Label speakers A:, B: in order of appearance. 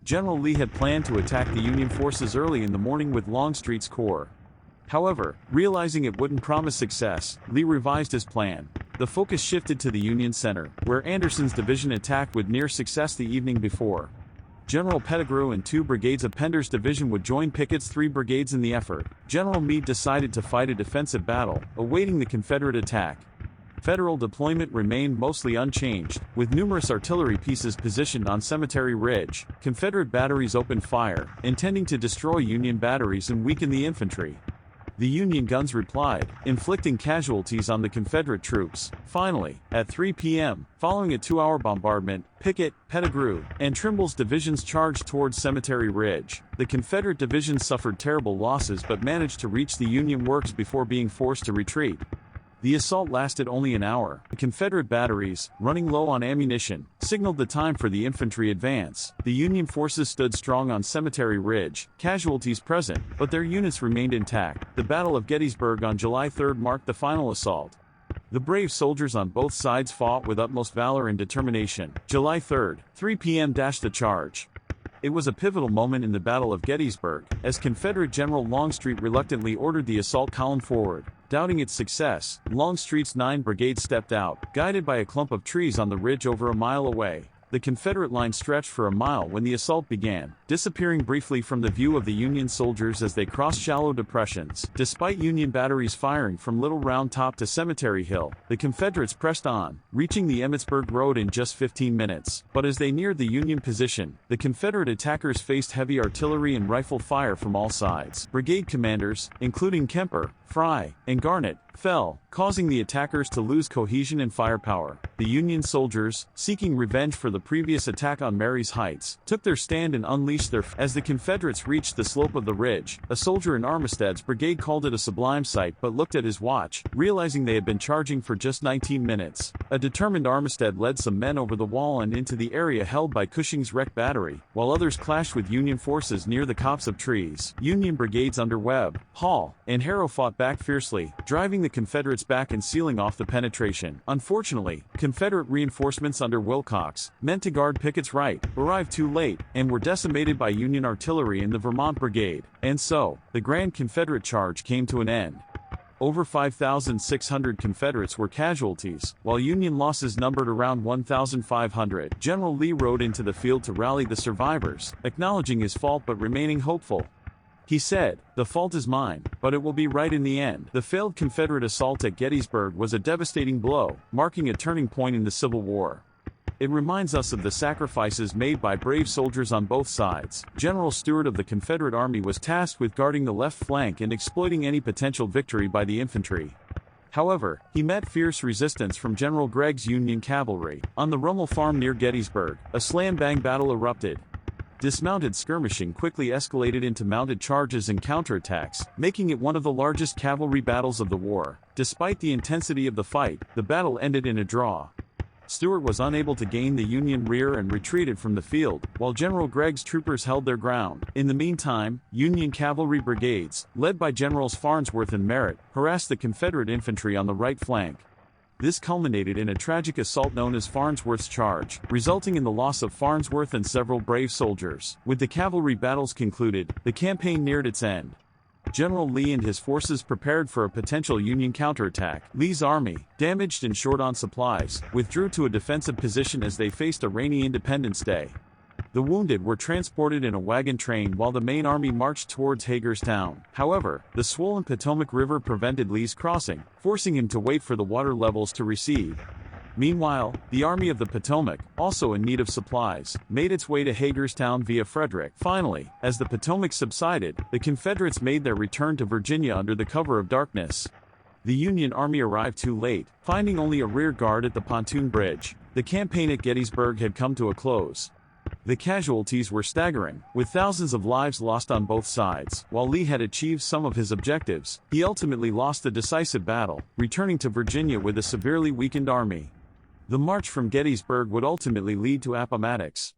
A: General Lee had planned to attack the Union forces early in the morning with Longstreet's corps. However, realizing it wouldn't promise success, Lee revised his plan. The focus shifted to the Union center, where Anderson's division attacked with near success the evening before. General Pettigrew and 2 brigades of Pender's division would join Pickett's 3 brigades in the effort. General Meade decided to fight a defensive battle, awaiting the Confederate attack. Federal deployment remained mostly unchanged, with numerous artillery pieces positioned on Cemetery Ridge. Confederate batteries opened fire, intending to destroy Union batteries and weaken the infantry. The Union guns replied, inflicting casualties on the Confederate troops. Finally, at 3 p.m., following a 2-hour bombardment, Pickett, Pettigrew, and Trimble's divisions charged towards Cemetery Ridge. The Confederate division suffered terrible losses but managed to reach the Union works before being forced to retreat. The assault lasted only an hour. The Confederate batteries, running low on ammunition, signaled the time for the infantry advance. The Union forces stood strong on Cemetery Ridge, casualties present, but their units remained intact. The Battle of Gettysburg on July 3 marked the final assault. The brave soldiers on both sides fought with utmost valor and determination. July 3, 3 p.m. The charge. It was a pivotal moment in the Battle of Gettysburg, as Confederate General Longstreet reluctantly ordered the assault column forward. Doubting its success, Longstreet's 9 brigades stepped out, guided by a clump of trees on the ridge over a mile away. The Confederate line stretched for a mile when the assault began, disappearing briefly from the view of the Union soldiers as they crossed shallow depressions. Despite Union batteries firing from Little Round Top to Cemetery Hill, the Confederates pressed on, reaching the Emmitsburg Road in just 15 minutes. But as they neared the Union position, the Confederate attackers faced heavy artillery and rifle fire from all sides. Brigade commanders, including Kemper, Fry, and Garnett, fell, causing the attackers to lose cohesion and firepower. The Union soldiers, seeking revenge for the previous attack on Marye's Heights, took their stand and unleashed their as the Confederates reached the slope of the ridge. A soldier in Armistead's brigade called it a sublime sight but looked at his watch, realizing they had been charging for just 19 minutes. A determined Armistead led some men over the wall and into the area held by Cushing's wrecked battery, while others clashed with Union forces near the copse of trees. Union brigades under Webb, Hall, and Harrow fought back fiercely, driving the Confederates back and sealing off the penetration. Unfortunately, Confederate reinforcements under Wilcox, meant to guard Pickett's right, arrived too late, and were decimated by Union artillery in the Vermont Brigade, and so, the grand Confederate charge came to an end. Over 5,600 Confederates were casualties, while Union losses numbered around 1,500. General Lee rode into the field to rally the survivors, acknowledging his fault but remaining hopeful. He said, "The fault is mine, but it will be right in the end." The failed Confederate assault at Gettysburg was a devastating blow, marking a turning point in the Civil War. It reminds us of the sacrifices made by brave soldiers on both sides. General Stuart of the Confederate Army was tasked with guarding the left flank and exploiting any potential victory by the infantry. However, he met fierce resistance from General Gregg's Union cavalry. On the Rummel Farm near Gettysburg, a slam-bang battle erupted. Dismounted skirmishing quickly escalated into mounted charges and counterattacks, making it one of the largest cavalry battles of the war. Despite the intensity of the fight, the battle ended in a draw. Stuart was unable to gain the Union rear and retreated from the field, while General Gregg's troopers held their ground. In the meantime, Union cavalry brigades, led by Generals Farnsworth and Merritt, harassed the Confederate infantry on the right flank. This culminated in a tragic assault known as Farnsworth's Charge, resulting in the loss of Farnsworth and several brave soldiers. With the cavalry battles concluded, the campaign neared its end. General Lee and his forces prepared for a potential Union counterattack. Lee's army, damaged and short on supplies, withdrew to a defensive position as they faced a rainy Independence Day. The wounded were transported in a wagon train while the main army marched towards Hagerstown. However, the swollen Potomac River prevented Lee's crossing, forcing him to wait for the water levels to recede. Meanwhile, the Army of the Potomac, also in need of supplies, made its way to Hagerstown via Frederick. Finally, as the Potomac subsided, the Confederates made their return to Virginia under the cover of darkness. The Union Army arrived too late, finding only a rear guard at the pontoon bridge. The campaign at Gettysburg had come to a close. The casualties were staggering, with thousands of lives lost on both sides. While Lee had achieved some of his objectives, he ultimately lost the decisive battle, returning to Virginia with a severely weakened army. The march from Gettysburg would ultimately lead to Appomattox.